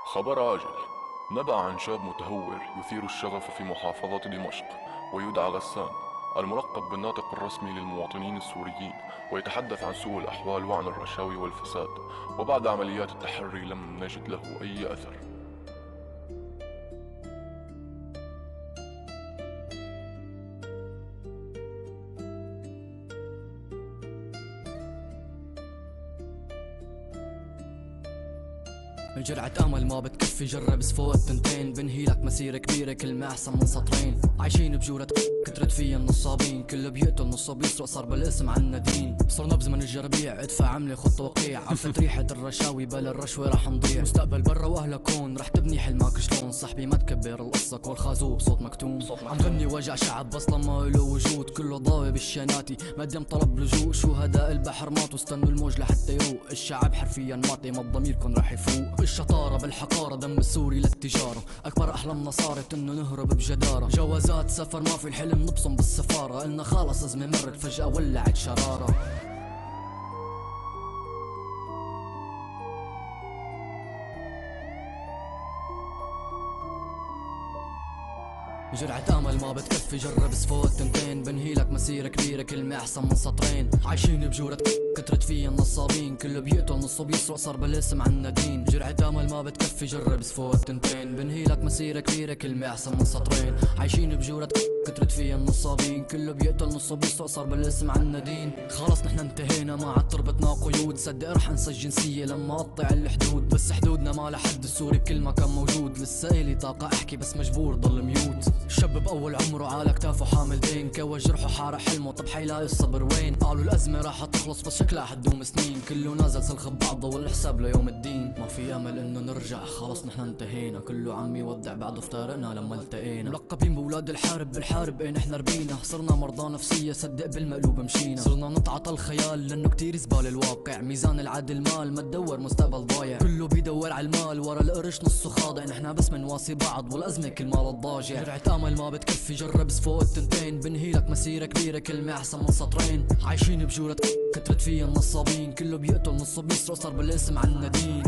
خبر عاجل. نبأ عن شاب متهور يثير الشغف في محافظة دمشق ويدعى غسان، الملقب بالناطق الرسمي للمواطنين السوريين، ويتحدث عن سوء الأحوال وعن الرشاوي والفساد، وبعد عمليات التحري لم نجد له أي أثر. جرعة امل ما بتكفي، جرب سفوت تنتين، بنهيلك مسيرة كبيرة كلمة احسن من سطرين. عايشين بجورة كترت فيا النصابين، كله بيقتل نصه بيسرق، صار بالاسم عنا دين. صرنا بزمن الجربيع، ادفع عملة خط توقيع، عفت ريحة الرشاوي بلا الرشوة راح نضيع. مستقبل برا واهلك هون، رح تبني حلمك شلون؟ صاحبي ما تكبر القصة والخازوق صوت مكتوم. عم غني وجع شعب بس لما له وجود، كله ضاوي بالشاناتي مقدم طلب لجوء. شهداء البحر ماتوا استنوا الموج لحتى يروق، الشعب حرفيا ماطي ما ضميركن رح يفوق. الشطارة بالحقارة، دم السوري للتجارة، أكبر أحلامنا صارت إنه نهرب بجدارة. جوازات سفر ما في الحلم نبصم بالسفارة، قلنا خالص أزمة مرت فجأة ولعت شرارة. جرعة امل ما بتكفي، جرب سفوت تنتين، بنهيلك مسيرة كبيرة كلمة احسن من سطرين. عايشين بجورة كترت فيا النصابين، كله بيقتل نصه بيسرق، صار بالاسم عنا دين. جرعة امل ما بتكفي، جرب سفوت تنتين، بنهيلك مسيرة كبيرة كلمة احسن من سطرين. عايشين بجورة كترت فيا النصابين، كله بيقتل نصه بيسرق، صار بالاسم عنا دين. خلص نحن انتهينا ما عاد تربطنا قيود، صدق رح انسى الجنسية لما اقطع الحدود. بس حدودنا ما لحد السوري بكل مكان موجود، لسه الي طاقة احكي بس مجبور ضل ميوت. شاب بأول عمره على كتافه حامل دين، كوى جرحه حارق حلمه، طب حيلاقي الصبر وين؟ قالوا الأزمة راح تخلص بس شكلها حتدوم سنين، كله نازل سلخ ببعضه والحساب ليوم الدين. ما في أمل إنه نرجع، خلص نحن انتهينا، كله عم يودع بعده افتارقنا لما التقينا. ملقبين بولاد الحارب، بالحارب ايه نحن ربينا، صرنا مرضى نفسية صدق بالمقلوب مشينا. صرنا نتعاطى الخيال لأنه كتير زبال الواقع، ميزان العدل مال ما تدور مستقبل ضايع، كله بيدور على المال ورا القرش نصه خاضع، نحن بس منواسي بعض والأزمة كل مال الضاجع. جرعة امل ما بتكفي، جرب سفوت تنتين، بنهيلك مسيرة كبيرة كلمة احسن من سطرين. عايشين بجورة كترت فيا النصابين، كله بيقتل نصه بيسرق، صار بالاسم عنا دين.